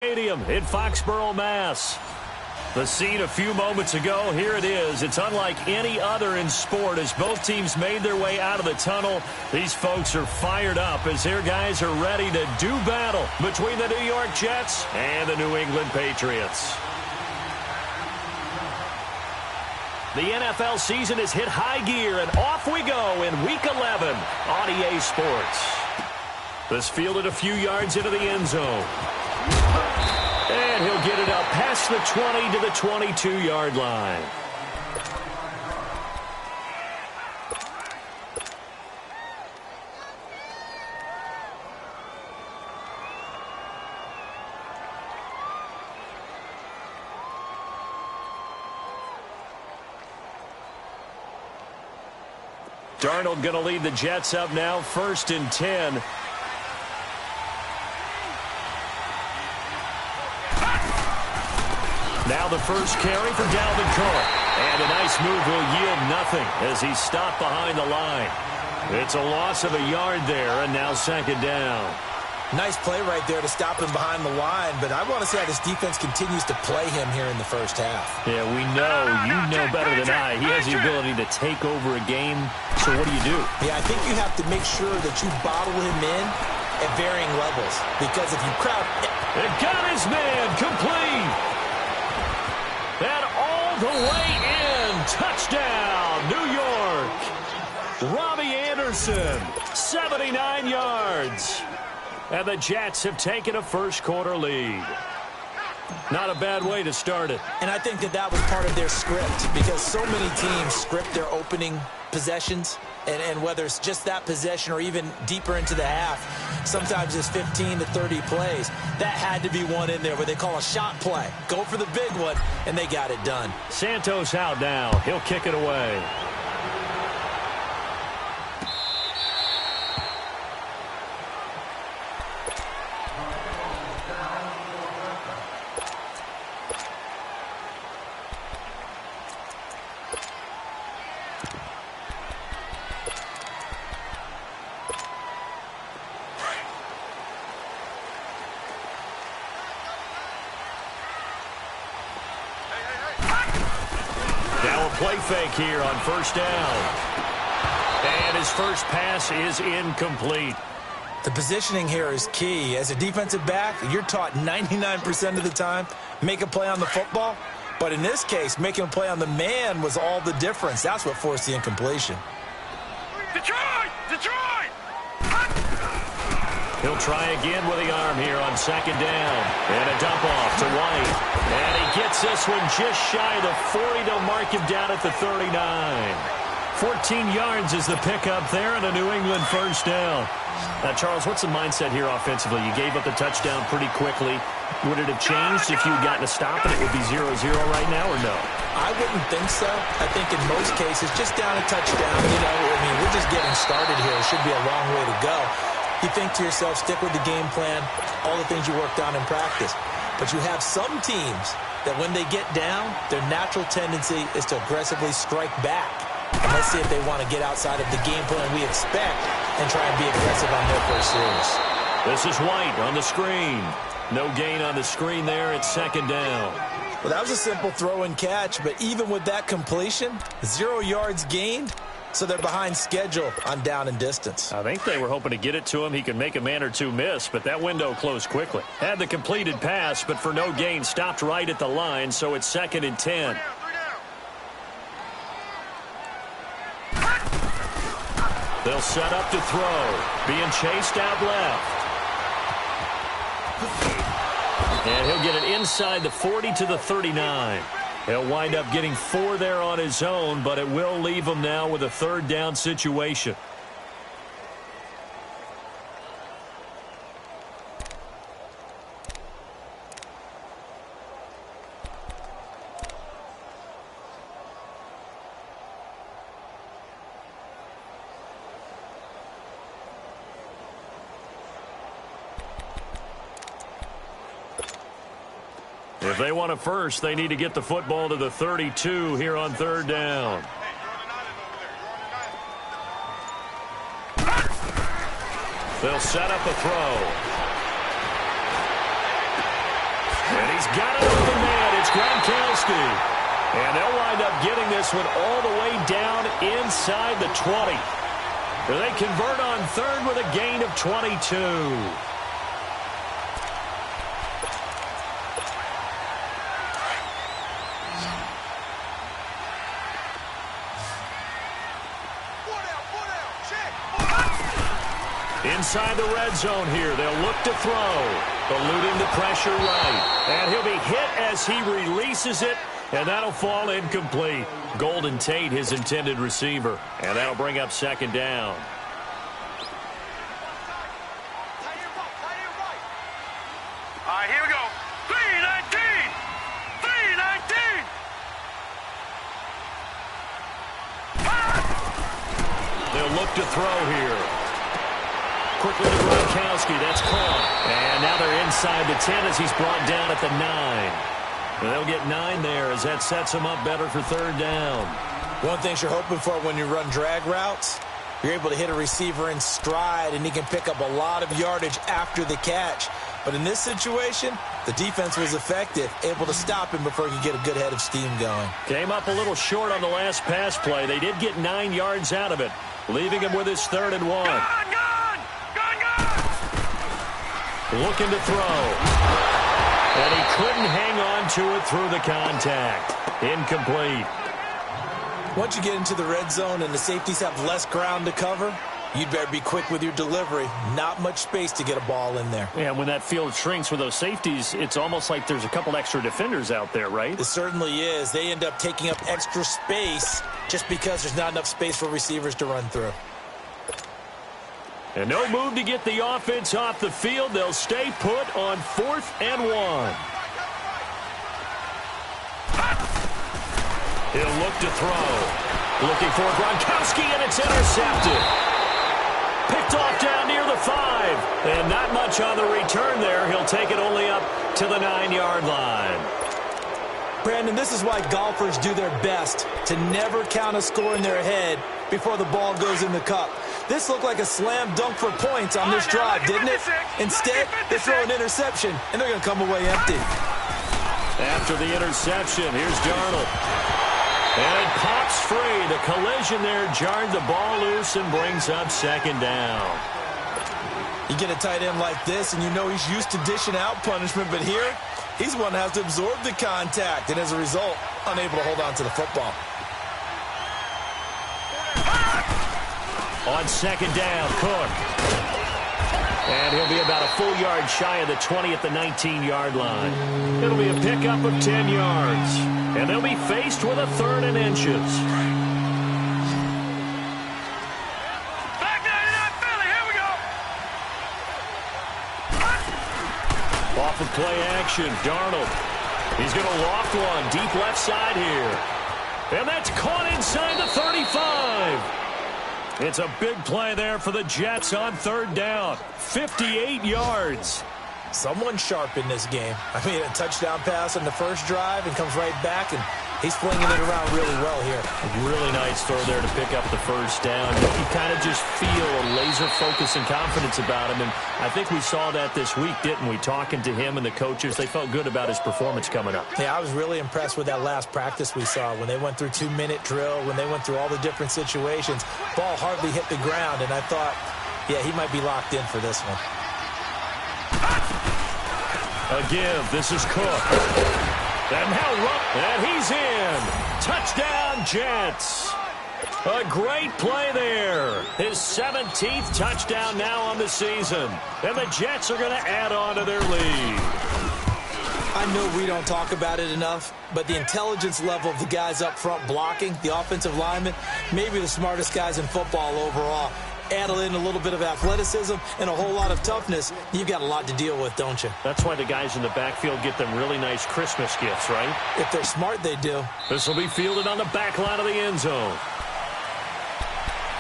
Stadium in Foxborough, Mass. The scene a few moments ago, here it is. It's unlike any other in sport as both teams made their way out of the tunnel. These folks are fired up as their guys are ready to do battle between the New York Jets and the New England Patriots. The NFL season has hit high gear, and off we go in Week 11 on EA Sports. This fielded a few yards into the end zone. And he'll get it up past the 20 to the 22-yard line. Darnold going to lead the Jets up now, 1st and 10. Now the first carry for Dalvin Cook. And a nice move will yield nothing as he's stopped behind the line. It's a loss of a yard there, and now 2nd down. Nice play right there to stop him behind the line, but I want to see how this defense continues to play him here in the first half. Yeah, we know. You know better than I. He has the ability to take over a game, so what do? Yeah, I think you have to make sure that you bottle him in at varying levels, because if you crowd... It got his man complete. And all the way in. Touchdown, New York. Robbie Anderson, 79 yards. And the Jets have taken a first-quarter lead. Not a bad way to start it. And I think that was part of their script, because so many teams script their opening possessions, and whether it's just that possession or even deeper into the half, sometimes it's 15 to 30 plays. That had to be one in there where they call a shot play. Go for the big one, and they got it done. Santos out now. He'll kick it away. Play fake here on 1st down. And his first pass is incomplete. The positioning here is key. As a defensive back, you're taught 99% of the time, make a play on the football. But in this case, making a play on the man was all the difference. That's what forced the incompletion. Detroit! Detroit! He'll try again with the arm here on 2nd down. And a dump off to White. And he gets this one just shy of the 40 to mark him down at the 39. 14 yards is the pickup there and a New England first down. Now, Charles, what's the mindset here offensively? You gave up the touchdown pretty quickly. Would it have changed if you had gotten a stop and it would be 0-0 right now, or no? I wouldn't think so. I think in most cases, just down a touchdown, we're just getting started here. It should be a long way to go. You think to yourself, stick with the game plan, all the things you worked on in practice. But you have some teams that when they get down, their natural tendency is to aggressively strike back. And let's see if they want to get outside of the game plan we expect and try and be aggressive on their first series. This is White on the screen. No gain on the screen there. It's 2nd down. Well, that was a simple throw and catch, but even with that completion, 0 yards gained. So they're behind schedule on down and distance. I think they were hoping to get it to him. He could make a man or two miss, but that window closed quickly. Had the completed pass, but for no gain, stopped right at the line, so it's 2nd and 10. They'll set up to throw. Being chased out left. And he'll get it inside the 40 to the 39. He'll wind up getting 4 there on his own, but it will leave him now with a 3rd down situation. If they want a first, they need to get the football to the 32 here on 3rd down. They'll set up a throw. He's got an open man. It's Gronkowski. And they'll wind up getting this one all the way down inside the 20. They convert on third with a gain of 22. Inside the red zone here. They'll look to throw. Eluding the pressure right. And he'll be hit as he releases it. And that'll fall incomplete. Golden Tate, his intended receiver. And that'll bring up second down. All right, here we go. 319! 319! They'll look to throw here. Quickly to Gronkowski. That's caught. And now they're inside the 10 as he's brought down at the 9. And they'll get 9 there as that sets them up better for third down. One thing you're hoping for when you run drag routes, you're able to hit a receiver in stride, and he can pick up a lot of yardage after the catch. But in this situation, the defense was effective, able to stop him before he could get a good head of steam going. Came up a little short on the last pass play. They did get 9 yards out of it, leaving him with his 3rd and 1. Gone! Looking to throw. And he couldn't hang on to it through the contact. Incomplete. Once you get into the red zone and the safeties have less ground to cover, you'd better be quick with your delivery. Not much space to get a ball in there. Yeah, when that field shrinks with those safeties, it's almost like there's a couple extra defenders out there, right? It certainly is. They end up taking up extra space just because there's not enough space for receivers to run through. And no move to get the offense off the field. They'll stay put on 4th and 1. He'll look to throw. Looking for Gronkowski, and it's intercepted. Picked off down near the 5. And not much on the return there. He'll take it only up to the 9-yard line. Brandon, this is why golfers do their best to never count a score in their head before the ball goes in the cup. This looked like a slam dunk for points on this drive, didn't it? Instead, they throw an interception, and they're going to come away empty. After the interception, here's Darnold. And it pops free. The collision there jarred the ball loose and brings up second down. You get a tight end like this, and you know he's used to dishing out punishment, but here, he's one that has to absorb the contact, and as a result, unable to hold on to the football. On second down, Cook. And he'll be about a full yard shy of the 20 at the 19-yard line. It'll be a pickup of 10 yards. And they'll be faced with a 3rd and inches. Back 99 Philly, here we go! Off of play action, Darnold. He's going to loft one deep left side here. And that's caught inside the 35. It's a big play there for the Jets on 3rd down. 58 yards. Someone sharp in this game. I mean, a touchdown pass on the first drive and comes right back, and he's flinging it around really well here. A really nice throw there to pick up the first down. You kind of just feel a laser focus and confidence about him, and I think we saw that this week, didn't we? Talking to him and the coaches, they felt good about his performance coming up. Yeah, I was really impressed with that last practice we saw when they went through 2-minute drill, when they went through all the different situations. Ball hardly hit the ground, and I thought, yeah, he might be locked in for this one. A give. This is Cook. And now run. And he's in. Touchdown, Jets. A great play there. His 17th touchdown now on the season. And the Jets are going to add on to their lead. I know we don't talk about it enough, but the intelligence level of the guys up front blocking, the offensive linemen, maybe the smartest guys in football overall. Add in a little bit of athleticism and a whole lot of toughness, you've got a lot to deal with, don't you? That's why the guys in the backfield get them really nice Christmas gifts, right? If they're smart, they do. This will be fielded on the back line of the end zone.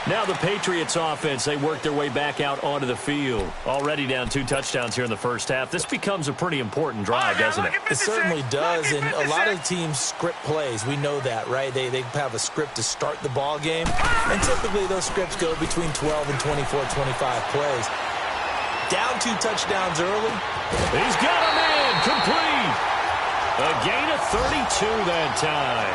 Now the Patriots offense, they work their way back out onto the field. Already down 2 touchdowns here in the first half. This becomes a pretty important drive, doesn't it? It certainly does, and a lot of teams script plays. We know that, right? They have a script to start the ball game, and typically those scripts go between 12 and 24, 25 plays. Down 2 touchdowns early. He's got him in, complete. A gain of 32 that time.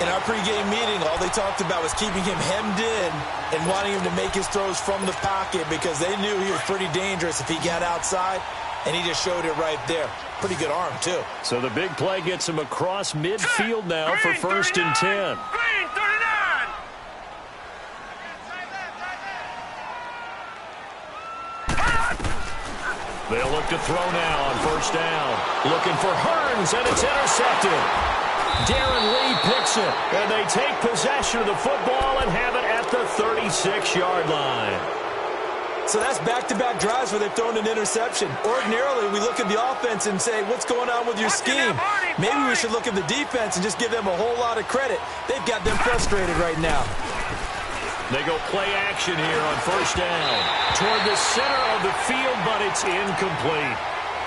In our pregame meeting, all they talked about was keeping him hemmed in and wanting him to make his throws from the pocket because they knew he was pretty dangerous if he got outside, and he just showed it right there. Pretty good arm, too. So the big play gets him across midfield now for 1st and 10. Green 39. They'll look to throw now on 1st down. Looking for Hearns, and it's intercepted. Darren Lee picks it, and they take possession of the football and have it at the 36-yard line. So that's back-to-back drives where they've thrown an interception. Ordinarily, we look at the offense and say, what's going on with your scheme? Maybe we should look at the defense and just give them a whole lot of credit. They've got them frustrated right now. They go play action here on 1st down. Toward the center of the field, but it's incomplete.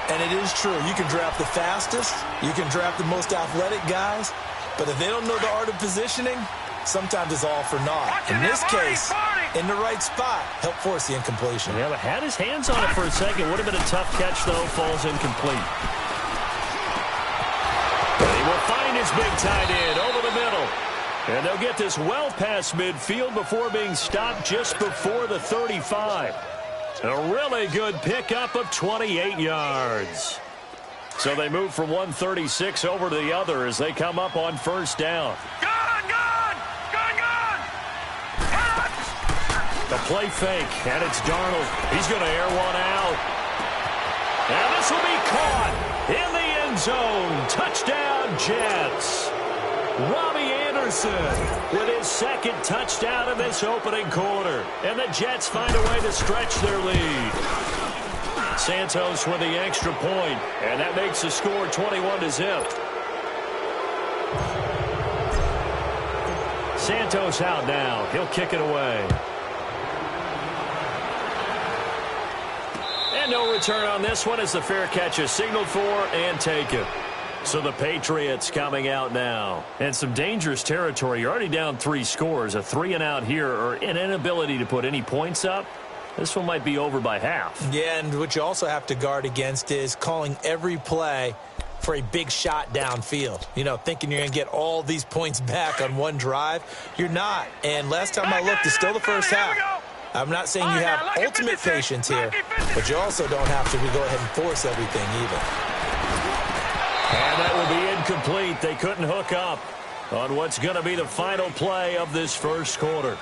And it is true. You can draft the fastest. You can draft the most athletic guys. But if they don't know the art of positioning, sometimes it's all for naught. In this case, in the right spot, help force the incompletion. Yeah, but had his hands on it for a second. Would have been a tough catch, though. Falls incomplete. He will find his big tight end over the middle. And they'll get this well past midfield before being stopped just before the 35. A really good pickup of 28 yards. So they move from 136 over to the other as they come up on 1st down. Gone, gone, gone, gone. The play fake, and it's Darnold. He's going to air one out. And this will be caught in the end zone. Touchdown, Jets. Robbie Anderson with his 2nd touchdown in this opening quarter. And the Jets find a way to stretch their lead. Santos with the extra point, and that makes the score 21-0. Santos out now. He'll kick it away. And no return on this one as the fair catch is signaled for and taken. So the Patriots coming out now. And some dangerous territory. You're already down 3 scores. A 3-and-out here or an inability to put any points up. This one might be over by half. Yeah, and what you also have to guard against is calling every play for a big shot downfield. You know, thinking you're going to get all these points back on one drive. You're not. And last time I looked, it's still the first half. I'm not saying you have ultimate patience here, but you also don't have to go ahead and force everything either. And that will be incomplete. They couldn't hook up on what's going to be the final play of this first quarter.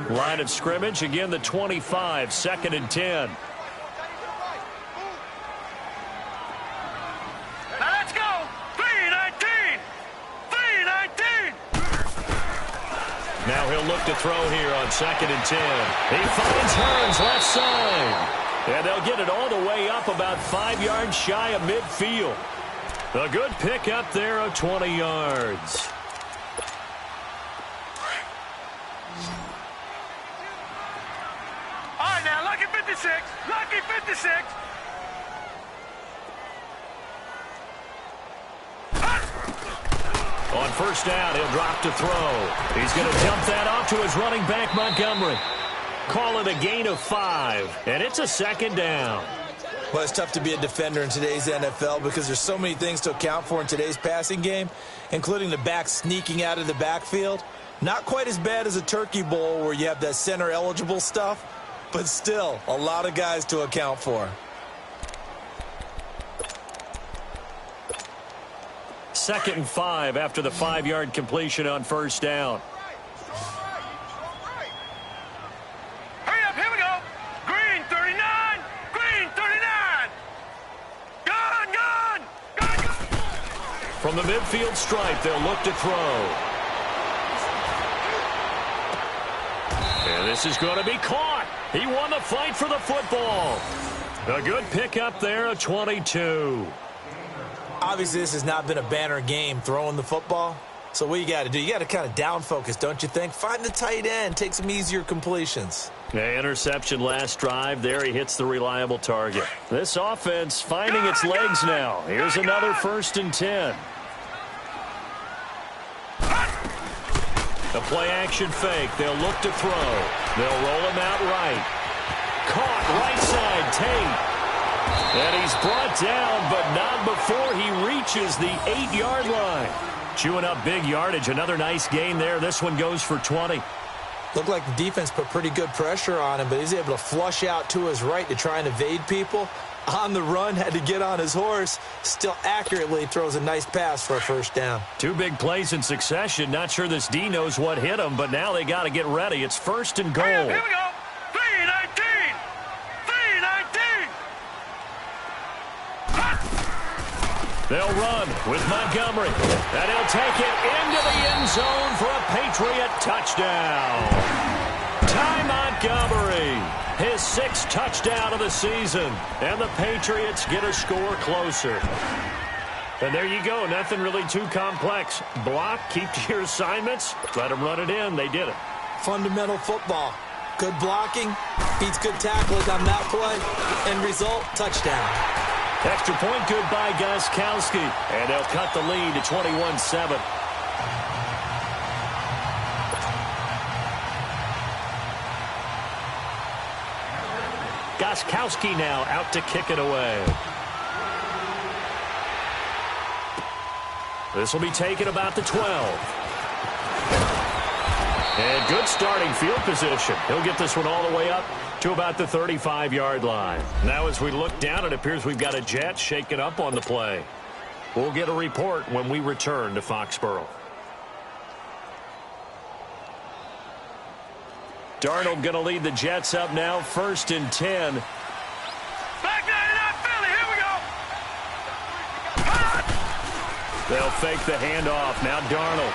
Line of scrimmage, again the 25, 2nd and 10. Now let's go. 3-19. 3-19. Now he'll look to throw here on 2nd and 10. He finds Hearns left side. And they'll get it all the way up about 5 yards shy of midfield. A good pickup there of 20 yards. All right, now, lucky 56. Lucky 56. On 1st down, he'll drop to throw. He's going to dump that off to his running back, Montgomery. Call it a gain of 5, and it's a 2nd down. Well, it's tough to be a defender in today's NFL because there's so many things to account for in today's passing game, including the back sneaking out of the backfield. Not quite as bad as a turkey bowl where you have that center-eligible stuff, but still a lot of guys to account for. 2nd and 5 after the 5-yard completion on 1st down. Hurry up, here we go. Green 39. Green 39. Gone, gone. Gone, gone. From the midfield stripe, they'll look to throw. And this is going to be caught. He won the fight for the football. A good pickup there of 22. Obviously, this has not been a banner game throwing the football. So what you got to do, you got to kind of down focus, don't you think? Find the tight end, take some easier completions. The interception last drive. There he hits the reliable target. This offense finding its legs now. Here's another 1st and 10. The play-action fake. They'll look to throw. They'll roll him out right. Caught right side, Tate. And he's brought down, but not before he reaches the 8-yard line. Chewing up big yardage. Another nice gain there. This one goes for 20. Looked like the defense put pretty good pressure on him, but he's able to flush out to his right to try and evade people. On the run, had to get on his horse. Still accurately throws a nice pass for a first down. 2 big plays in succession. Not sure this D knows what hit him, but now they got to get ready. It's first and goal. Here we go. 319. 319. They'll run with Montgomery. And he'll take it into the end zone for a Patriot touchdown. Ty Montgomery, his 6th touchdown of the season. And the Patriots get a score closer. And there you go. Nothing really too complex. Block, keep to your assignments, let them run it in. They did it. Fundamental football. Good blocking, beats good tackling on that play. End result, touchdown. Extra point good by Gostkowski. And they'll cut the lead to 21-7. Gostkowski now out to kick it away. This will be taken about the 12. And good starting field position. He'll get this one all the way up to about the 35-yard line. Now as we look down, it appears we've got a Jet shaken up on the play. We'll get a report when we return to Foxborough. Darnold going to lead the Jets up now, 1st and 10. Back 99 Philly. Here we go. They'll fake the handoff. Now Darnold.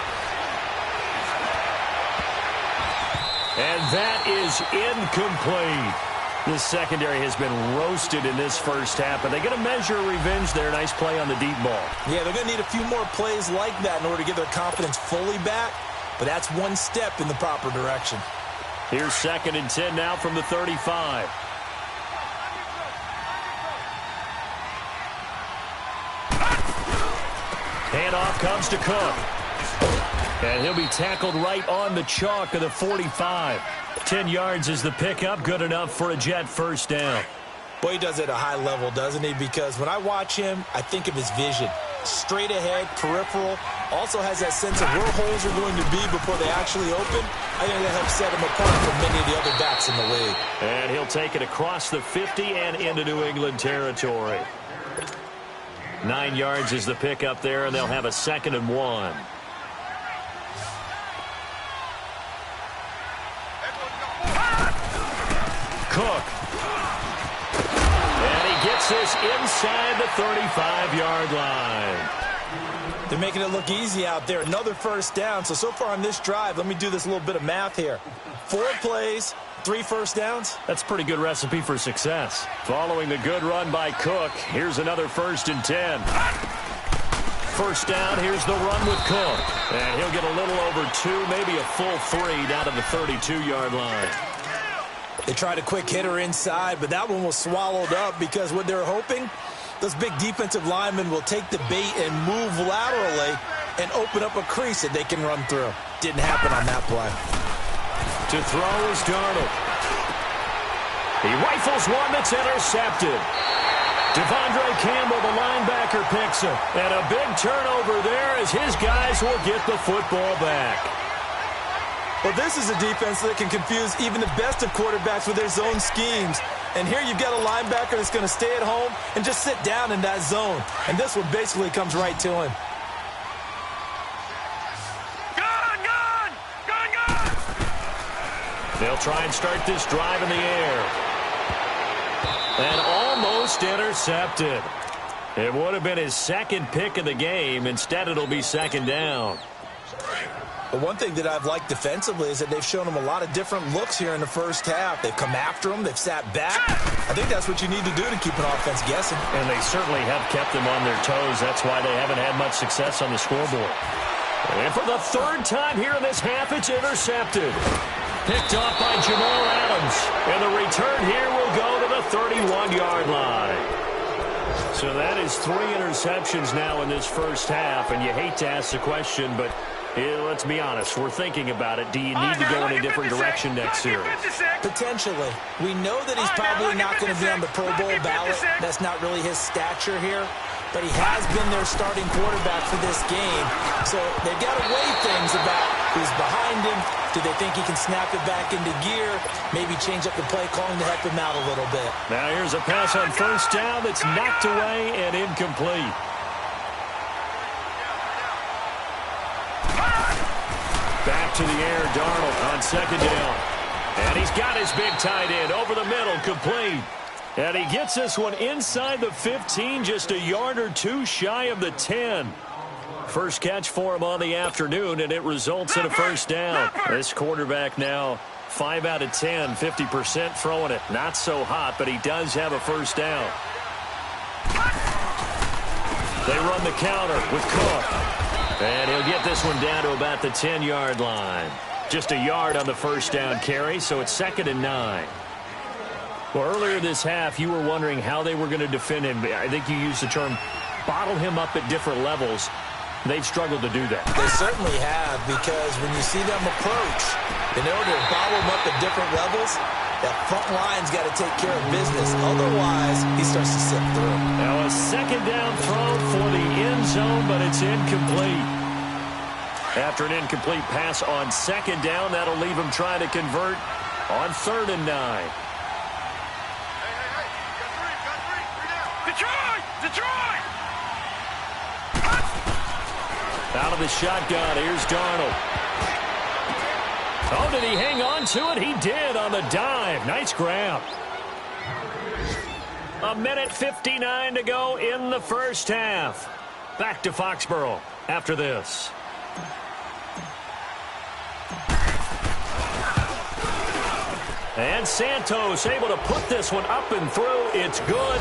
And that is incomplete. The secondary has been roasted in this first half, but they get a measure of revenge there. Nice play on the deep ball. Yeah, they're going to need a few more plays like that in order to get their confidence fully back, but that's one step in the proper direction. Here's 2nd and 10 now from the 35. Handoff comes to Cook. And he'll be tackled right on the chalk of the 45. 10 yards is the pickup. Good enough for a Jet first down. Boy, he does it at a high level, doesn't he? Because when I watch him, I think of his vision. Straight ahead, peripheral. Also has that sense of where holes are going to be before they actually open. I think that helps set him apart from many of the other backs in the league. And he'll take it across the 50 and into New England territory. 9 yards is the pickup there, and they'll have a 2nd and 1. Cook. And he gets this inside the 35-yard line. They're making it look easy out there. Another first down. So far on this drive, let me do this little bit of math here. 4 plays, 3 first downs. That's a pretty good recipe for success. Following the good run by Cook, here's another 1st and 10. First down, here's the run with Cook. And he'll get a little over 2, maybe a full 3 down to the 32-yard line. They tried a quick hitter inside, but that one was swallowed up because what they're hoping, those big defensive linemen will take the bait and move laterally and open up a crease that they can run through. Didn't happen on that play. To throw is Darnold. He rifles one that's intercepted. Devondre Campbell, the linebacker, picks it. And a big turnover there as his guys will get the football back. Well, this is a defense that can confuse even the best of quarterbacks with their zone schemes. And here you've got a linebacker that's going to stay at home and just sit down in that zone. And this one basically comes right to him. They'll try and start this drive in the air. And almost intercepted. It would have been his 2nd pick of the game. Instead, it'll be 2nd down. But one thing that I've liked defensively is that they've shown him a lot of different looks here in the first half. They've come after him. They've sat back. I think that's what you need to do to keep an offense guessing. And they certainly have kept them on their toes. That's why they haven't had much success on the scoreboard. And for the 3rd time here in this half, it's intercepted. Picked off by Jamal Adams. And the return here will go to the 31-yard line. So that is 3 interceptions now in this first half. And you hate to ask the question, but Let's be honest, we're thinking about it. Do you need to go in a different direction next series? Potentially. We know that he's probably not going to be on the Pro Bowl ballot. That's not really his stature here. But he has been their starting quarterback for this game. So they've got to weigh things about who's behind him. Do they think he can snap it back into gear? Maybe change up the play calling to help him out a little bit. Now here's a pass on first down that's knocked away and incomplete. Back to the air, Darnold on second down. And he's got his big tight end over the middle, complete. And he gets this one inside the 15, just a yard or two shy of the 10. First catch for him on the afternoon, and it results in a first down. This quarterback now 5 out of 10, 50% throwing it. Not so hot, but he does have a first down. They run the counter with Cook. And he'll get this one down to about the 10-yard line. Just a yard on the first down carry, so it's 2nd and 9. Well, earlier this half, you were wondering how they were going to defend him. I think you used the term bottle him up at different levels. They've struggled to do that. They certainly have, because when you see them approach, in order to bottle him up at different levels, that front line's got to take care of business. Otherwise, he starts to slip through. Now a second down throw for the end zone, but it's incomplete. After an incomplete pass on second down, that'll leave him trying to convert on 3rd and 9. Detroit! Out of the shotgun, here's Darnold. Oh, did he hang on to it? He did on the dive. Nice grab. 1:59 to go in the first half. Back to Foxborough after this. And Santos able to put this one up and through. It's good.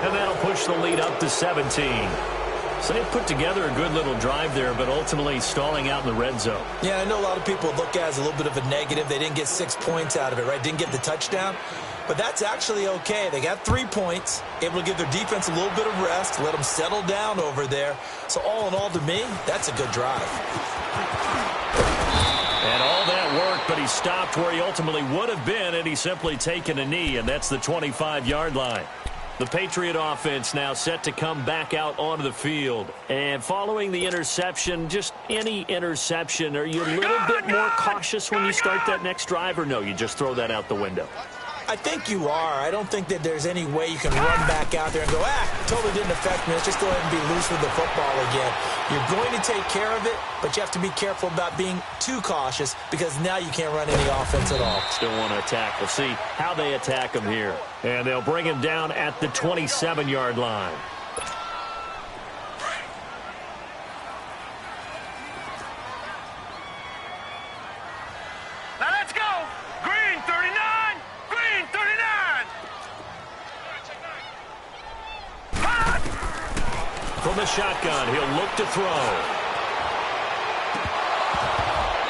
And that'll push the lead up to 17. So they put together a good little drive there, but ultimately stalling out in the red zone. Yeah, I know a lot of people look at it as a little bit of a negative. They didn't get 6 points out of it, right? Didn't get the touchdown. But that's actually okay. They got 3 points, able to give their defense a little bit of rest, let them settle down over there. So all in all, to me, that's a good drive. And all that work, but he stopped where he ultimately would have been, and he's simply taken a knee, and that's the 25-yard line. The Patriot offense now set to come back out onto the field. And following the interception, just any interception, are you a little bit more cautious when you start that next drive, or no, you just throw that out the window? I think you are. I don't think that there's any way you can run back out there and go, totally didn't affect me. Let's just go ahead and be loose with the football again. You're going to take care of it, but you have to be careful about being too cautious because now you can't run any offense at all. Still want to attack. We'll see how they attack him here. And they'll bring him down at the 27-yard line. Now let's go. Green 39. Green 39. From the shotgun, he'll look to throw.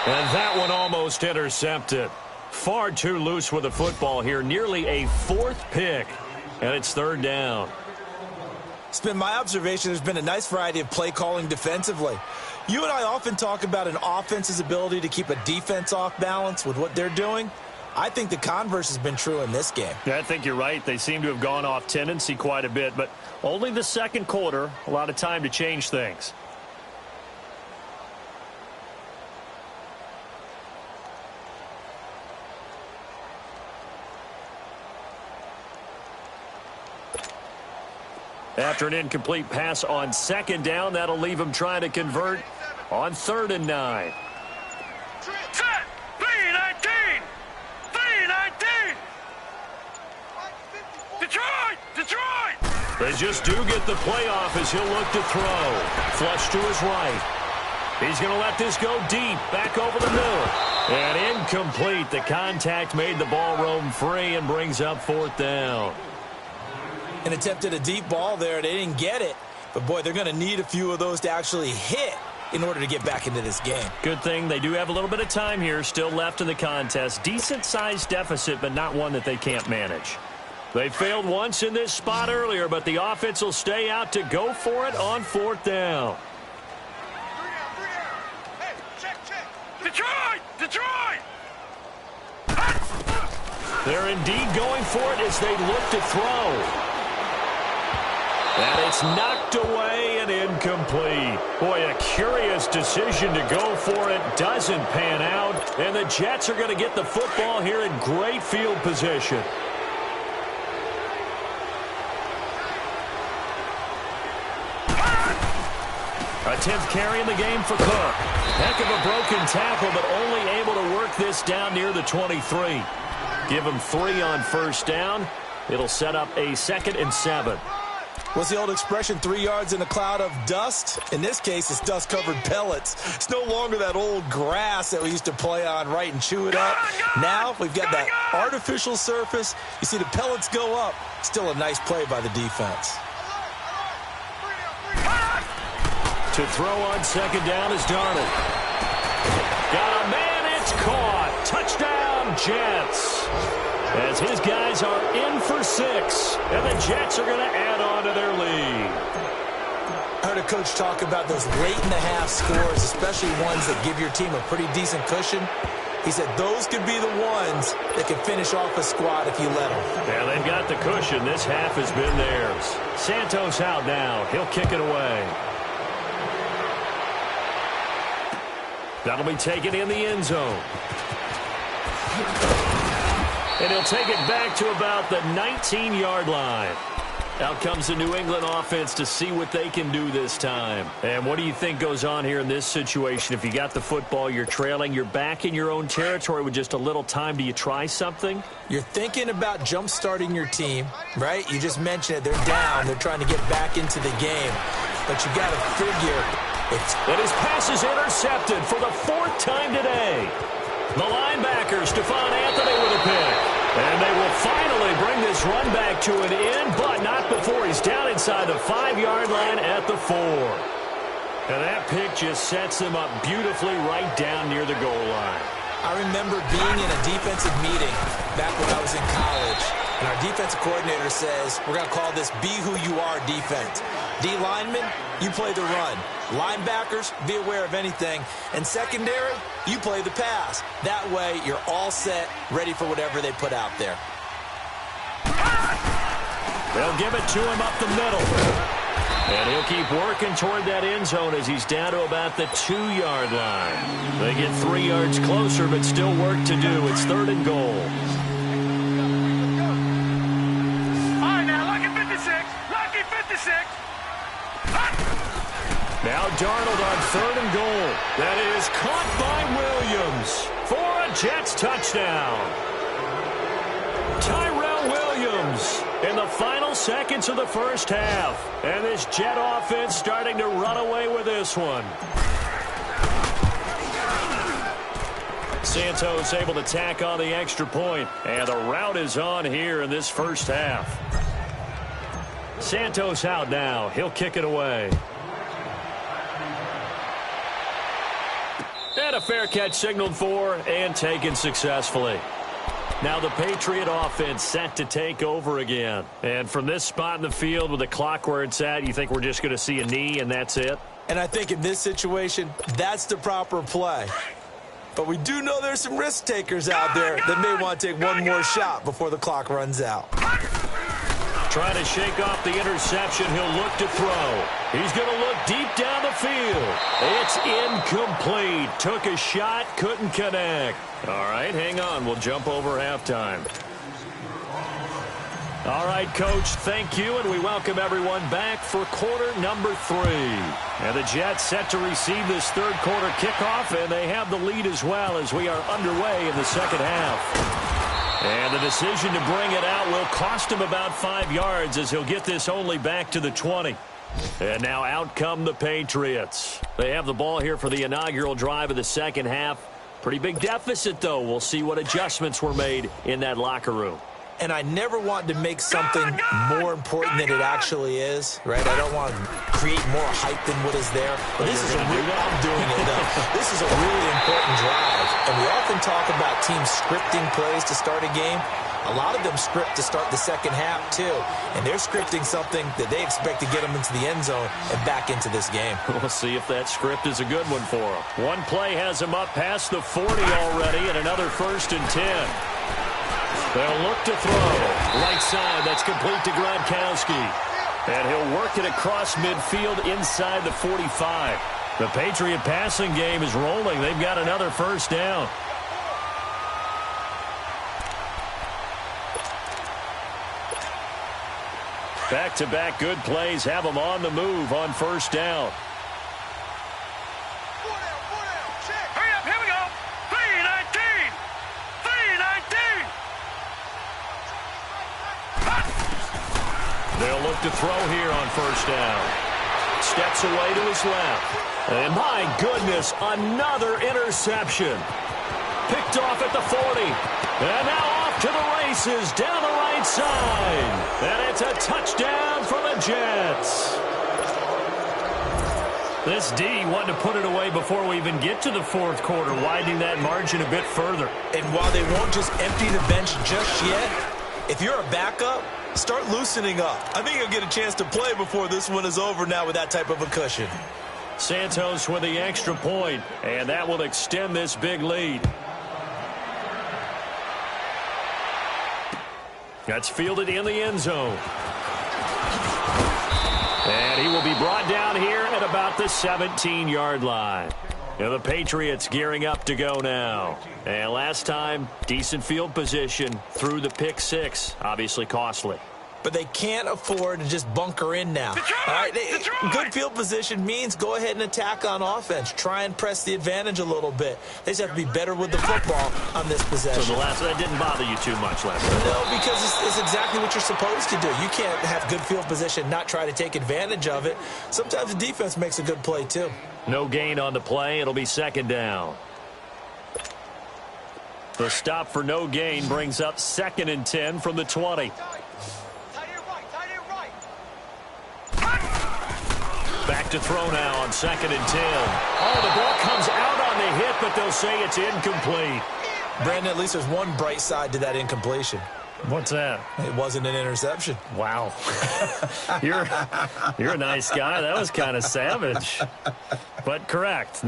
And that one almost intercepted. Far too loose with the football here. Nearly a 4th pick. And it's 3rd down. It's been my observation there's been a nice variety of play calling defensively. You and I often talk about an offense's ability to keep a defense off balance with what they're doing. I think the converse has been true in this game. Yeah, I think you're right. They seem to have gone off tendency quite a bit, but only the second quarter, a lot of time to change things. After an incomplete pass on second down, that'll leave him trying to convert on 3rd and 9. Set. 319. 319. Detroit. They just do get the playoff as he'll look to throw. Flush to his right. He's going to let this go deep, back over the middle. And incomplete. The contact made the ball roam free and brings up 4th down. And attempted a deep ball there. They didn't get it. But, boy, they're going to need a few of those to actually hit in order to get back into this game. Good thing they do have a little bit of time here still left in the contest. Decent-sized deficit, but not one that they can't manage. They failed once in this spot earlier, but the offense will stay out to go for it on 4th down. Detroit! Detroit! They're indeed going for it as they look to throw. And it's knocked away and incomplete. Boy, a curious decision to go for it. Doesn't pan out. And the Jets are going to get the football here in great field position. A 10th carry in the game for Cook. Heck of a broken tackle, but only able to work this down near the 23. Give him 3 on first down. It'll set up a 2nd and 7. What's the old expression, 3 yards in a cloud of dust? In this case, it's dust-covered pellets. It's no longer that old grass that we used to play on, right, and chew it up. Now we've got that artificial surface. You see the pellets go up. Still a nice play by the defense. To throw on 2nd down is Darnold. Got a man, it's caught. Touchdown, Jets. As his guys are in for 6, and the Jets are going to add on to their lead. I heard a coach talk about those late-in-the-half scores, especially ones that give your team a pretty decent cushion. He said those could be the ones that can finish off a squad if you let them. Yeah, they've got the cushion. This half has been theirs. Santos out now. He'll kick it away. That'll be taken in the end zone. And he'll take it back to about the 19-yard line. Out comes the New England offense to see what they can do this time. And what do you think goes on here in this situation? If you got the football, you're trailing, you're back in your own territory with just a little time. Do you try something? You're thinking about jump-starting your team, right? You just mentioned it. They're down. They're trying to get back into the game. But you got to figure it's... And his pass is intercepted for the 4th time today. The linebacker, Stephon Anthony, with a pick. And they will finally bring this run back to an end, but not before he's down inside the 5-yard line at the 4. And that pick just sets them up beautifully right down near the goal line. I remember being in a defensive meeting back when I was in college, and our defensive coordinator says, we're going to call this Be Who You Are defense. D linemen, you play the run. Linebackers, be aware of anything. And secondary, you play the pass. That way, you're all set, ready for whatever they put out there. They'll give it to him up the middle. And he'll keep working toward that end zone as he's down to about the 2-yard line. They get 3 yards closer, but still work to do. It's 3rd and goal. All right, now, lucky 56. Lucky 56. Now Darnold on 3rd and goal. That is caught by Williams for a Jets touchdown. Tyrell Williams in the final seconds of the first half. And this Jet offense starting to run away with this one. Santos able to tack on the extra point. And the route is on here in this first half. Santos out now. He'll kick it away. And a fair catch signaled for and taken successfully. Now the Patriot offense set to take over again. And from this spot in the field with the clock where it's at, you think we're just going to see a knee and that's it? And I think in this situation, that's the proper play. But we do know there's some risk takers out there that may want to take one more shot before the clock runs out. Trying to shake off the interception. He'll look to throw. He's going to look deep down the field. It's incomplete. Took a shot, couldn't connect. All right, hang on. We'll jump over halftime. All right, Coach, thank you, and we welcome everyone back for quarter number 3. And the Jets set to receive this third quarter kickoff, and they have the lead as well as we are underway in the second half. And the decision to bring it out will cost him about 5 yards as he'll get this only back to the 20. And now out come the Patriots. They have the ball here for the inaugural drive of the second half. Pretty big deficit, though. We'll see what adjustments were made in that locker room. And I never want to make something more important than it actually is, right? I don't want to create more hype than what is there. But this is I'm doing it, though. This is a really important drive. And we often talk about teams scripting plays to start a game. A lot of them script to start the second half, too. And they're scripting something that they expect to get them into the end zone and back into this game. We'll see if that script is a good one for them. One play has him up past the 40 already, and another 1st and 10. They'll look to throw. Right side, that's complete to Gronkowski. And he'll work it across midfield inside the 45. The Patriot passing game is rolling. They've got another 1st down. Back-to-back good plays have them on the move on 1st down. Hurry up, here we go. 3-19. 3-19. They'll look to throw here on 1st down. Steps away to his left. And my goodness, another interception. Picked off at the 40. And now off to the races down the right side. And it's a touchdown for the Jets. This D wanted to put it away before we even get to the 4th quarter, widening that margin a bit further. And while they won't just empty the bench just yet, if you're a backup, start loosening up. I think you'll get a chance to play before this one is over now with that type of a cushion. Santos with the extra point, and that will extend this big lead. That's fielded in the end zone. And he will be brought down here at about the 17-yard line. And the Patriots gearing up to go now. And last time, decent field position through the pick 6. Obviously costly. But they can't afford to just bunker in now. All right? Good field position means go ahead and attack on offense. Try and press the advantage a little bit. They just have to be better with the football on this possession. So that didn't bother you too much last time? No, because it's exactly what you're supposed to do. You can't have good field position, not try to take advantage of it. Sometimes the defense makes a good play, too. No gain on the play. It'll be 2nd down. The stop for no gain brings up 2nd and 10 from the 20. Back to throw now on 2nd and 10. Oh, the ball comes out on the hit, but they'll say it's incomplete. Brandon, at least there's one bright side to that incompletion. What's that? It wasn't an interception. Wow. You're a nice guy. That was kind of savage. But correct.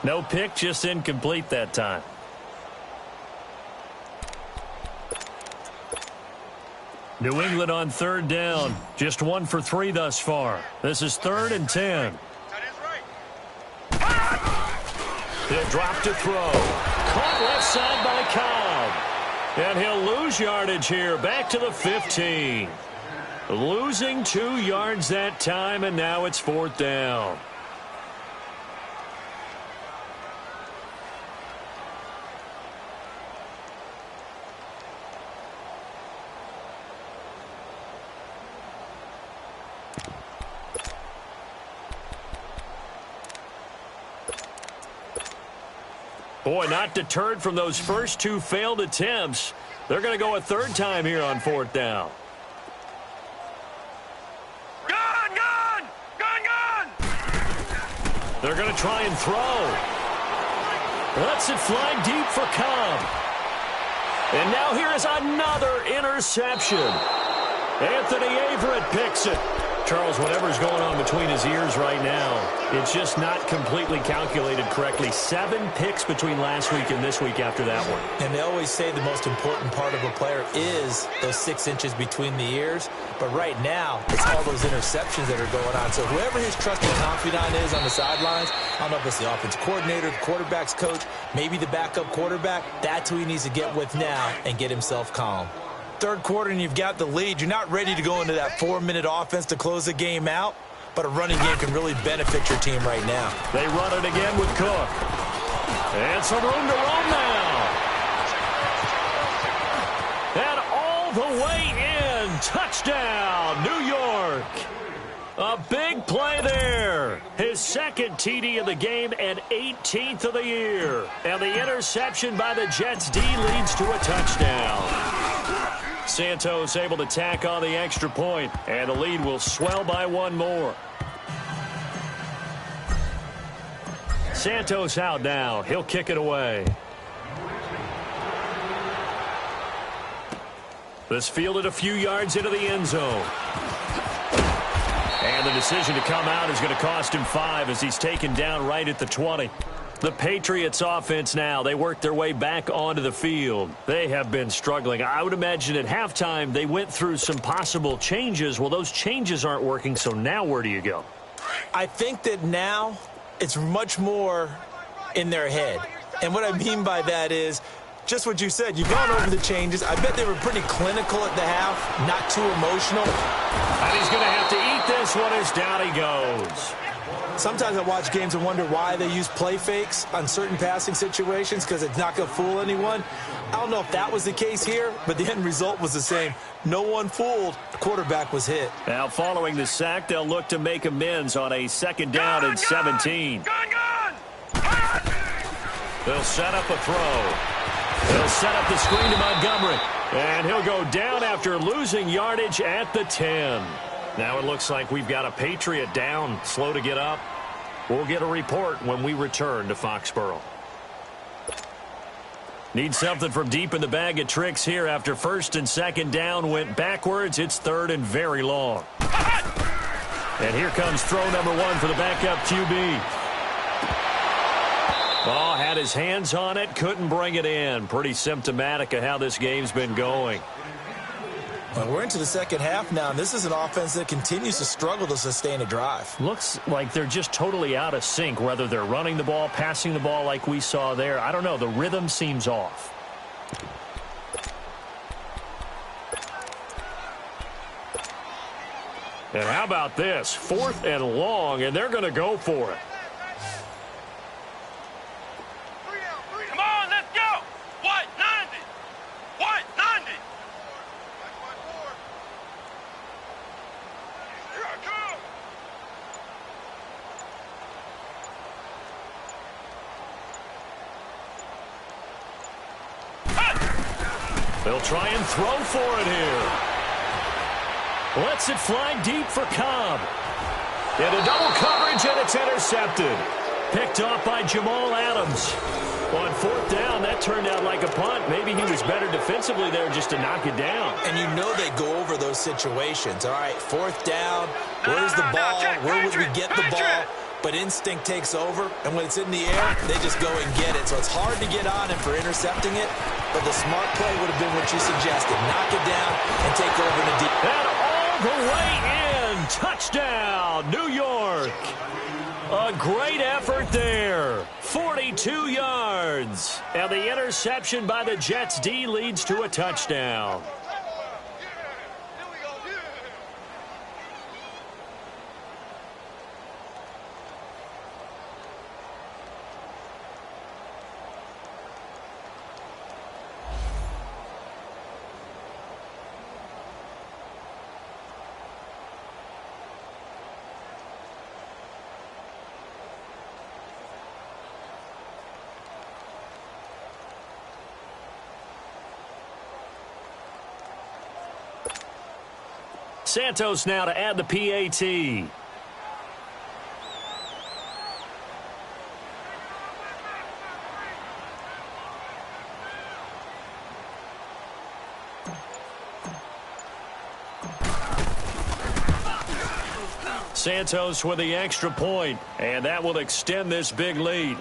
No pick, just incomplete that time. New England on 3rd down. Just 1 for 3 thus far. This is 3rd and 10. He'll drop to throw. Caught left side by Cobb. And he'll lose yardage here. Back to the 15. Losing 2 yards that time, and now it's 4th down. Boy, not deterred from those first 2 failed attempts. They're going to go a 3rd time here on 4th down. Gun, gun! Gun, gun! They're going to try and throw. Lets it fly deep for Cobb. And now here is another interception. Anthony Averett picks it. Charles, whatever's going on between his ears right now, it's just not completely calculated correctly. 7 picks between last week and this week after that one. And they always say the most important part of a player is those 6 inches between the ears. But right now, it's all those interceptions that are going on. So whoever his trusted confidant is on the sidelines, I don't know if it's the offense coordinator, the quarterback's coach, maybe the backup quarterback, that's who he needs to get with now and get himself calm. 3rd quarter and you've got the lead. You're not ready to go into that 4-minute offense to close the game out, but a running game can really benefit your team right now. They run it again with Cook. And some room to roam now. And all the way in. Touchdown, New York. A big play there. His 2nd TD of the game and 18th of the year. And the interception by the Jets D leads to a touchdown. Santos able to tack on the extra point, and the lead will swell by 1 more. Santos out now. He'll kick it away. This fielded a few yards into the end zone. And the decision to come out is going to cost him 5 as he's taken down right at the 20. The Patriots offense now, they work their way back onto the field. They have been struggling. I would imagine at halftime they went through some possible changes. Well, those changes aren't working, so now where do you go? I think that now it's much more in their head. And what I mean by that is just what you said. You've gone over the changes. I bet they were pretty clinical at the half, not too emotional. And he's going to have to eat this one as down he goes. Sometimes I watch games and wonder why they use play fakes on certain passing situations because it's not going to fool anyone. I don't know if that was the case here, but the end result was the same. No one fooled. The quarterback was hit. Now, following the sack, they'll look to make amends on a second down and 17. They'll set up a throw. They'll set up the screen to Montgomery. And he'll go down after losing yardage at the 10. Now it looks like we've got a Patriot down, slow to get up. We'll get a report when we return to Foxborough. Need something from deep in the bag of tricks here after first and second down went backwards. It's third and very long. And here comes throw number 1 for the backup QB. Oh, had his hands on it, couldn't bring it in. Pretty symptomatic of how this game's been going. Well, we're into the second half now, and this is an offense that continues to struggle to sustain a drive. Looks like they're just totally out of sync, whether they're running the ball, passing the ball like we saw there. I don't know. The rhythm seems off. And how about this? 4th and long, and they're going to go for it. Come on, let's go. What? 90. What? 90. Here I come. They'll try and throw for it here. Lets it fly deep for Cobb. Into double coverage, and it's intercepted. Picked off by Jamal Adams. On 4th down, that turned out like a punt. Maybe he was better defensively there just to knock it down. And you know they go over those situations. All right, 4th down, where's the ball? Where would we get the ball? But instinct takes over, and when it's in the air, they just go and get it. So it's hard to get on him for intercepting it, but the smart play would have been what you suggested. Knock it down and take over in the deep. And all the way in. Touchdown, New York. A great effort there. 42 yards. And the interception by the Jets D leads to a touchdown. Santos now to add the PAT. Santos with the extra point, and that will extend this big lead.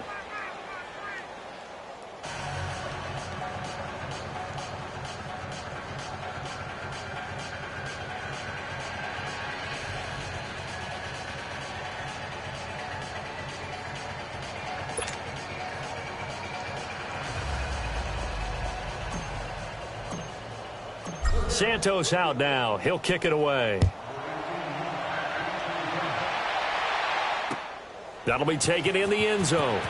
Santos out now. He'll kick it away. That'll be taken in the end zone.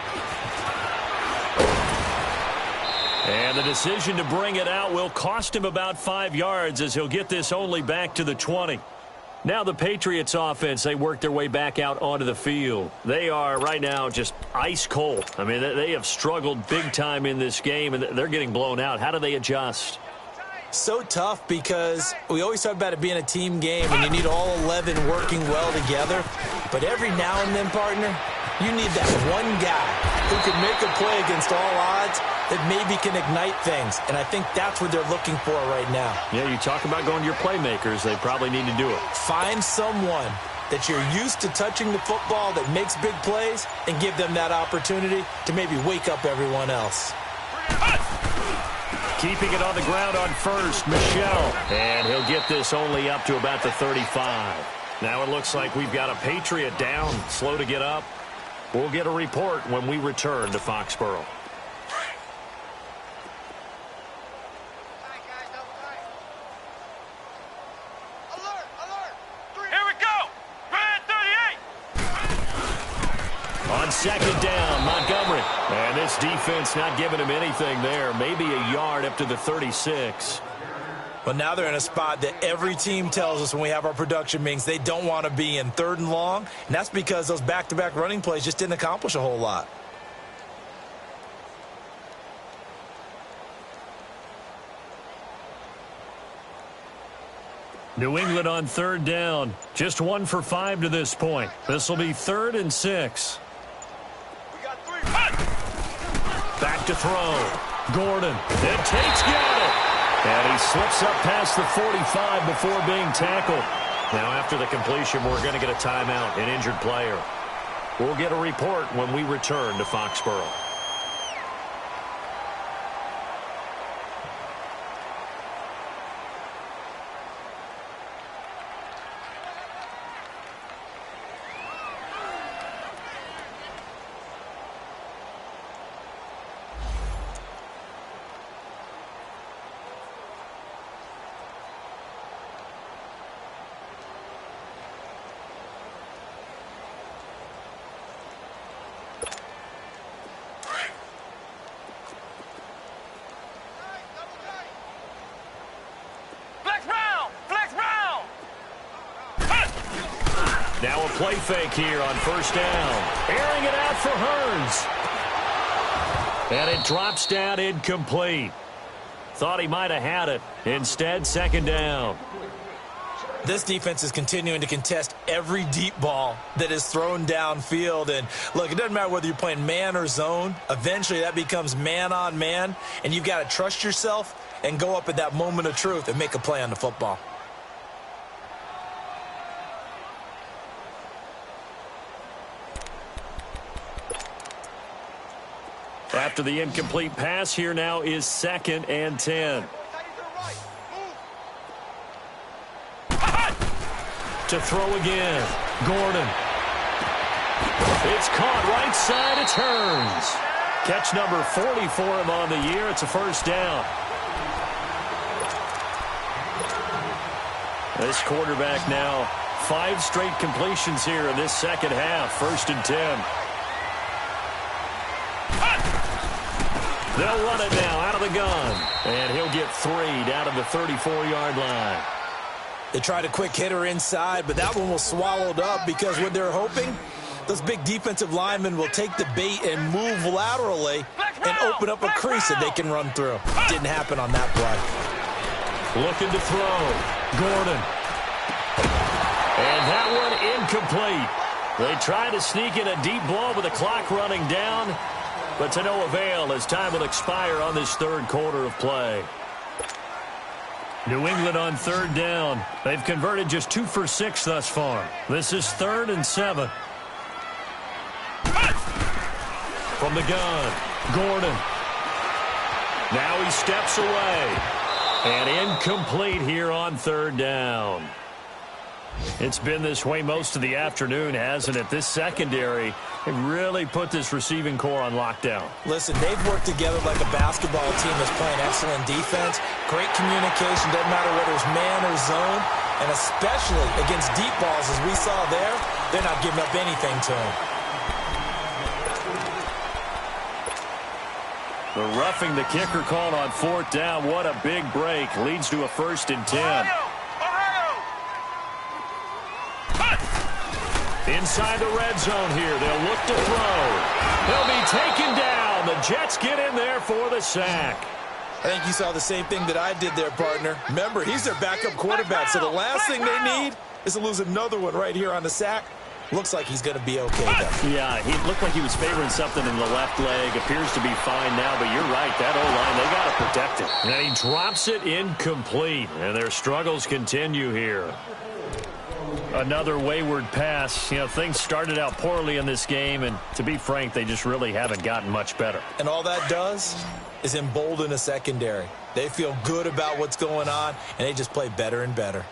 And the decision to bring it out will cost him about 5 yards as he'll get this only back to the 20. Now the Patriots offense, they work their way back out onto the field. They are right now just ice cold. I mean, they have struggled big time in this game, and they're getting blown out. How do they adjust? So tough because we always talk about it being a team game and you need all 11 working well together. But every now and then, partner, You need that one guy who can make a play against all odds that maybe can ignite things. And I think that's what they're looking for right now. Yeah, you talk about going to your playmakers. They probably need to do it. Find someone that you're used to touching the football that makes big plays and give them that opportunity to maybe wake up everyone else. Keeping it on the ground on first, Michelle. And he'll get this only up to about the 35. Now it looks like we've got a Patriot down, slow to get up. We'll get a report when we return to Foxborough. On second down, Montgomery. And this defense not giving him anything there. Maybe a yard up to the 36. But now they're in a spot that every team tells us when we have our production meetings they don't want to be in, 3rd and long. And that's because those back-to-back running plays just didn't accomplish a whole lot. New England on 3rd down. Just 1 for 5 to this point. This will be 3rd and 6. Back to throw. Gordon. And Tate's got it. And he slips up past the 45 before being tackled. Now after the completion, we're going to get a timeout, an injured player. We'll get a report when we return to Foxborough. Now a play fake here on 1st down. Airing it out for Hearns. And it drops down incomplete. Thought he might have had it. Instead, 2nd down. This defense is continuing to contest every deep ball that is thrown downfield. And, look, it doesn't matter whether you're playing man or zone. Eventually, that becomes man-on-man. And you've got to trust yourself and go up at that moment of truth and make a play on the football. After the incomplete pass, here now is 2nd and 10. To throw again. Gordon. It's caught right side. It's Hearns. Catch number 40 for him on the year. It's a 1st down. This quarterback now 5 straight completions here in this 2nd half. 1st and 10. They'll run it now out of the gun. And he'll get 3 down to the 34-yard line. They tried a quick hitter inside, but that one was swallowed up because what they're hoping, those big defensive linemen will take the bait and move laterally and open up a crease that they can run through. Didn't happen on that play. Looking to throw. Gordon. And that one incomplete. They try to sneak in a deep ball with the clock running down, but to no avail as time will expire on this 3rd quarter of play. New England on 3rd down. They've converted just 2 for 6 thus far. This is 3rd and 7. From the gun, Gordon. Now he steps away. And incomplete here on 3rd down. It's been this way most of the afternoon, hasn't it? This secondary, they really put this receiving core on lockdown. Listen, they've worked together like a basketball team that's playing excellent defense. Great communication, doesn't matter whether it's man or zone. And especially against deep balls, as we saw there, they're not giving up anything to them. The roughing the kicker called on 4th down. What a big break. Leads to a 1st and 10. Inside the red zone here. They'll look to throw. They'll be taken down. The Jets get in there for the sack. I think you saw the same thing that I did there, partner. Remember, he's their backup quarterback, so the last thing they need is to lose another one right here on the sack. Looks like he's going to be okay, though. Yeah, he looked like he was favoring something in the left leg. Appears to be fine now, but you're right. That O-line, they got to protect it. And he drops it incomplete, and their struggles continue here. Another wayward pass. You know, things started out poorly in this game, and to be frank, they just really haven't gotten much better. And all that does is embolden a secondary. They feel good about what's going on, and they just play better and better.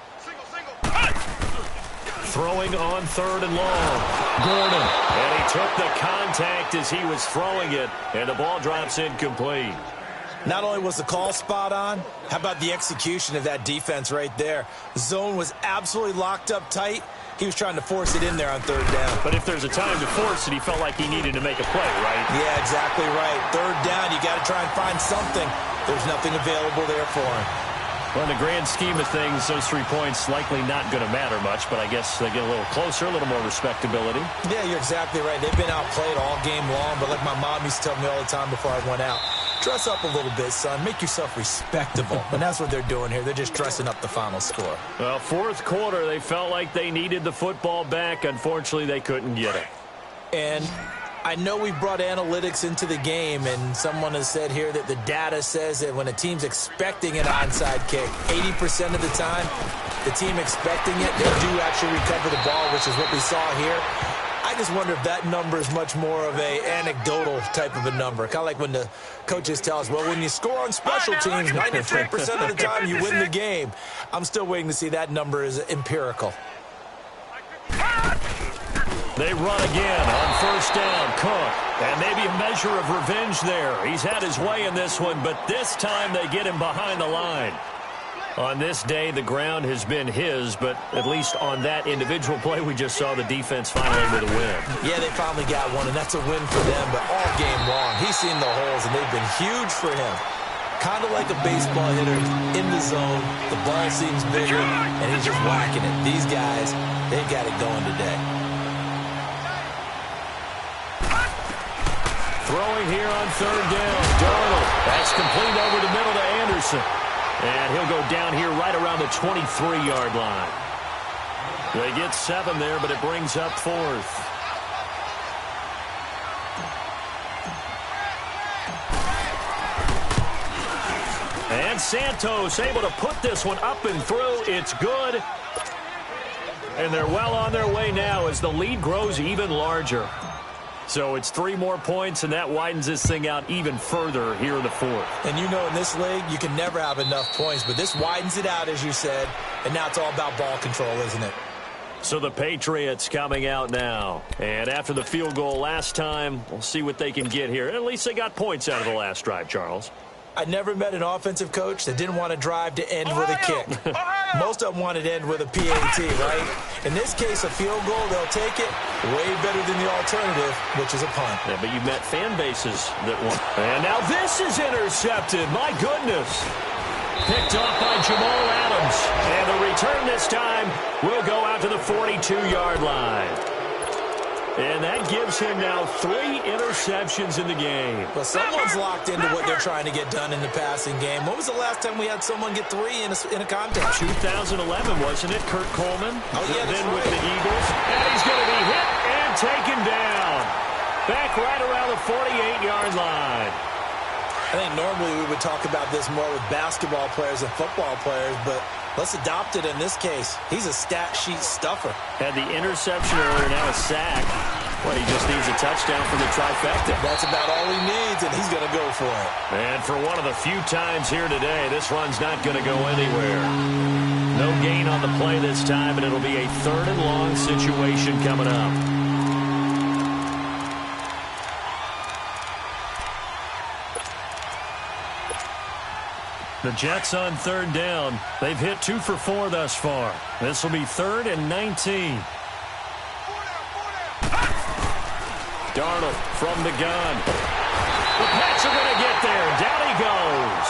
Throwing on 3rd and long. Gordon. And he took the contact as he was throwing it, and the ball drops incomplete. Not only was the call spot on, how about the execution of that defense right there? The zone was absolutely locked up tight. He was trying to force it in there on 3rd down. But if there's a time to force it, he felt like he needed to make a play, right? Yeah, exactly right. 3rd down, you got to try and find something. There's nothing available there for him. Well, in the grand scheme of things, those 3 points likely not going to matter much, but I guess they get a little closer, a little more respectability. Yeah, you're exactly right. They've been outplayed all game long, but like my mom used to tell me all the time before I went out, dress up a little bit, son. Make yourself respectable. And that's what they're doing here. They're just dressing up the final score. Well, 4th quarter, they felt like they needed the football back. Unfortunately, they couldn't get it. And I know we brought analytics into the game, and someone has said here that the data says that when a team's expecting an onside kick, 80% of the time, the team expecting it, they do actually recover the ball, which is what we saw here. I just wonder if that number is much more of a anecdotal type of a number. Kind of like when the coaches tell us, well, when you score on special teams, 93% of the time you win the game. I'm still waiting to see that number is empirical. They run again on 1st down. Cook. And maybe a measure of revenge there. He's had his way in this one, but this time they get him behind the line. On this day, the ground has been his, but at least on that individual play, we just saw the defense finally able to win. Yeah, they finally got one, and that's a win for them, but all game long, he's seen the holes, and they've been huge for him. Kind of like a baseball hitter in the zone. The ball seems bigger, and he's just whacking it. These guys, they got it going today. Throwing here on 3rd down. Darnold. That's complete over the middle to Anderson. And he'll go down here right around the 23-yard line. They get 7 there, but it brings up 4th. And Santos able to put this one up and through. It's good. And they're well on their way now as the lead grows even larger. So it's 3 more points, and that widens this thing out even further here in the 4th. And you know in this league, you can never have enough points, but this widens it out, as you said, and now it's all about ball control, isn't it? So the Patriots coming out now. And after the field goal last time, we'll see what they can get here. At least they got points out of the last drive, Charles. I never met an offensive coach that didn't want to drive to end with a kick. Most of them wanted to end with a PAT, right? In this case, a field goal, they'll take it way better than the alternative, which is a punt. Yeah, but you've met fan bases that want. And now this is intercepted. My goodness. Picked off by Jamal Adams. And the return this time will go out to the 42-yard line. And that gives him now 3 interceptions in the game. Well, someone's locked into what they're trying to get done in the passing game. When was the last time we had someone get 3 in a contest? 2011, wasn't it? Kurt Coleman. Oh, yeah, that's then right. with the Eagles. And he's going to be hit and taken down. Back right around the 48-yard line. I think normally we would talk about this more with basketball players and football players, but let's adopt it in this case. He's a stat sheet stuffer. Had the interception earlier, now a sack. Well, he just needs a touchdown for the trifecta. That's about all he needs, and he's going to go for it. And for one of the few times here today, this run's not going to go anywhere. No gain on the play this time, and it'll be a 3rd and long situation coming up. The Jets on 3rd down. They've hit 2 for 4 thus far. This will be 3rd and 19. Darnold from the gun. The Pats are going to get there. Down he goes.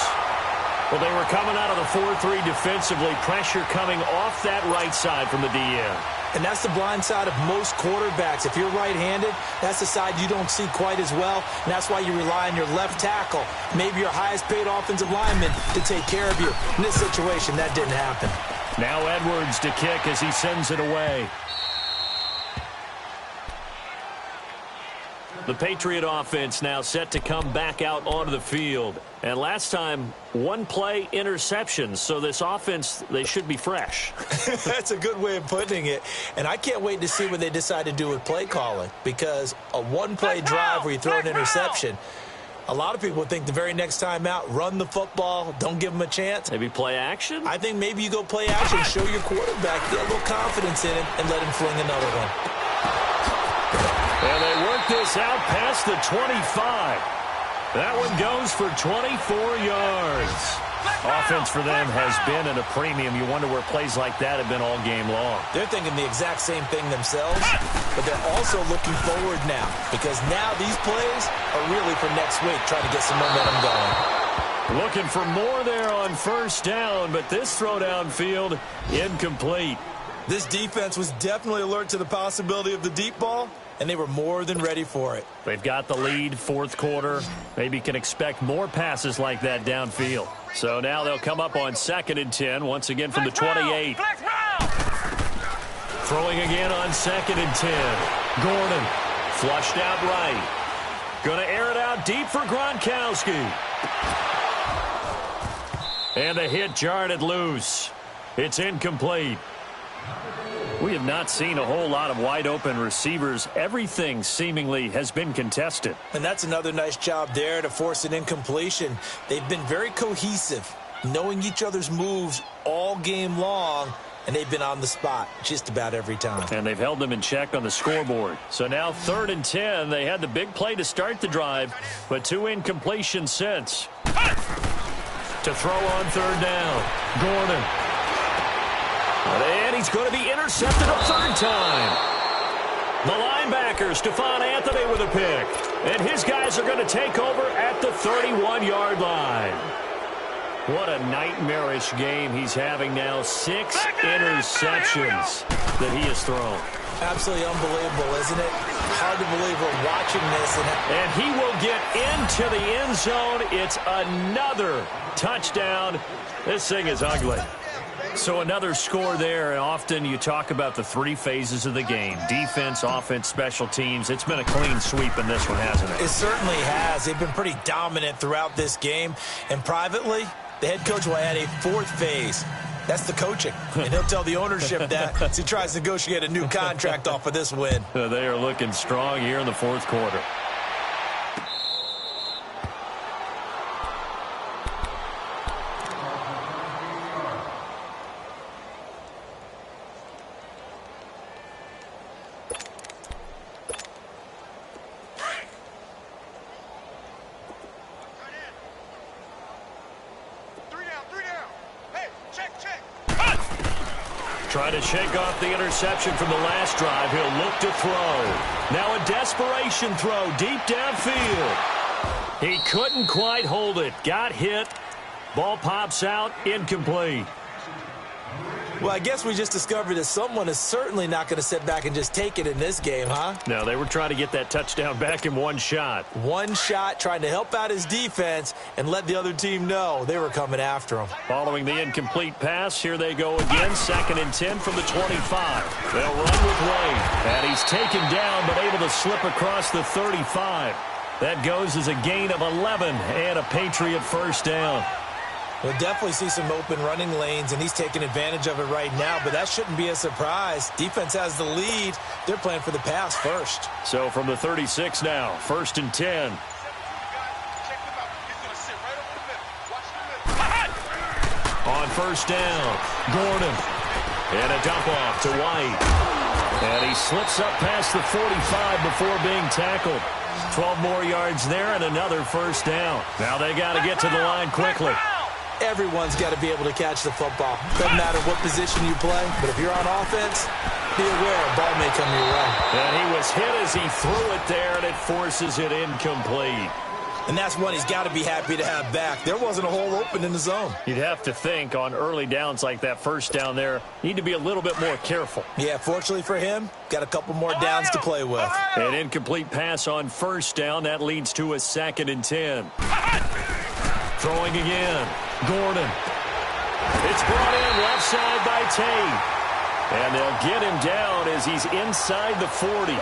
Well, they were coming out of the 4-3 defensively. Pressure coming off that right side from the DN. And that's the blind side of most quarterbacks. If you're right-handed, that's the side you don't see quite as well, and that's why you rely on your left tackle, maybe your highest-paid offensive lineman, to take care of you. In this situation, that didn't happen. Now Edwards to kick as he sends it away. The Patriot offense now set to come back out onto the field. And last time, one play interception. So this offense, they should be fresh. That's a good way of putting it. And I can't wait to see what they decide to do with play calling. Because a one-play drive where you throw an interception, a lot of people think the very next time out, run the football, don't give them a chance. Maybe play action? I think maybe you go play action, show your quarterback, get a little confidence in him, and let him fling another one. And they work this out past the 25. That one goes for 24 yards. Offense for them has been at a premium. You wonder where plays like that have been all game long. They're thinking the exact same thing themselves, but they're also looking forward now because now these plays are really for next week, trying to get some momentum going. Looking for more there on first down, but this throw downfield incomplete. This defense was definitely alert to the possibility of the deep ball, and they were more than ready for it. They've got the lead, fourth quarter. Maybe can expect more passes like that downfield. So now they'll come up on 2nd and 10, once again from the 28. Throwing again on 2nd and 10. Gordon flushed out right. Going to air it out deep for Gronkowski. And the hit jarred it loose. It's incomplete. We have not seen a whole lot of wide-open receivers. Everything seemingly has been contested. And that's another nice job there to force an incompletion. They've been very cohesive, knowing each other's moves all game long, and they've been on the spot just about every time. And they've held them in check on the scoreboard. So now 3rd and 10. They had the big play to start the drive, but 2 incompletions since. To throw on 3rd down. Gordon. And he's going to be intercepted a 3rd time. The linebacker, Stephon Anthony, with a pick. And his guys are going to take over at the 31-yard line. What a nightmarish game he's having now. 6 interceptions that he has thrown. Absolutely unbelievable, isn't it? Hard to believe we're watching this. And he will get into the end zone. It's another touchdown. This thing is ugly. So another score there, and often you talk about the 3 phases of the game. Defense, offense, special teams. It's been a clean sweep in this one, hasn't it? It certainly has. They've been pretty dominant throughout this game. And privately, the head coach will add a 4th phase. That's the coaching. And he'll tell the ownership that as he tries to negotiate a new contract off of this win. They are looking strong here in the 4th quarter. Trying to shake off the interception from the last drive. He'll look to throw. Now a desperation throw deep downfield. He couldn't quite hold it. Got hit. Ball pops out. Incomplete. Well, I guess we just discovered that someone is certainly not going to sit back and just take it in this game, huh? No, they were trying to get that touchdown back in one shot. One shot, trying to help out his defense and let the other team know they were coming after him. Following the incomplete pass, here they go again. 2nd and 10 from the 25. They'll run with Wade. And he's taken down, but able to slip across the 35. That goes as a gain of 11 and a Patriot first down. We'll definitely see some open running lanes, and he's taking advantage of it right now, but that shouldn't be a surprise. Defense has the lead. They're playing for the pass first. So from the 36 now, 1st and 10. On first down, Gordon. And a dump off to White. And he slips up past the 45 before being tackled. 12 more yards there and another first down. Now they got to get to the line quickly. Everyone's got to be able to catch the football. Doesn't matter what position you play, but if you're on offense, be aware a ball may come your way. And he was hit as he threw it there, and it forces it incomplete. And that's one he's got to be happy to have back. There wasn't a hole open in the zone. You'd have to think on early downs like that first down there, need to be a little bit more careful. Yeah, fortunately for him, got a couple more downs to play with. An incomplete pass on first down. That leads to a 2nd and 10. Throwing again. Gordon. It's brought in left side by Tate. And they'll get him down as he's inside the 40.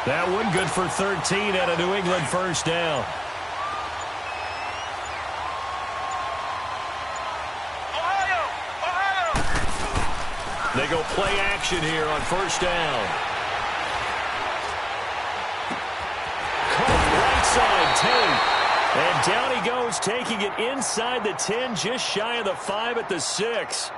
That one good for 13 at a New England first down. They go play action here on first down. Caught right side Tate. And down he goes, taking it inside the 10, just shy of the 5 at the 6.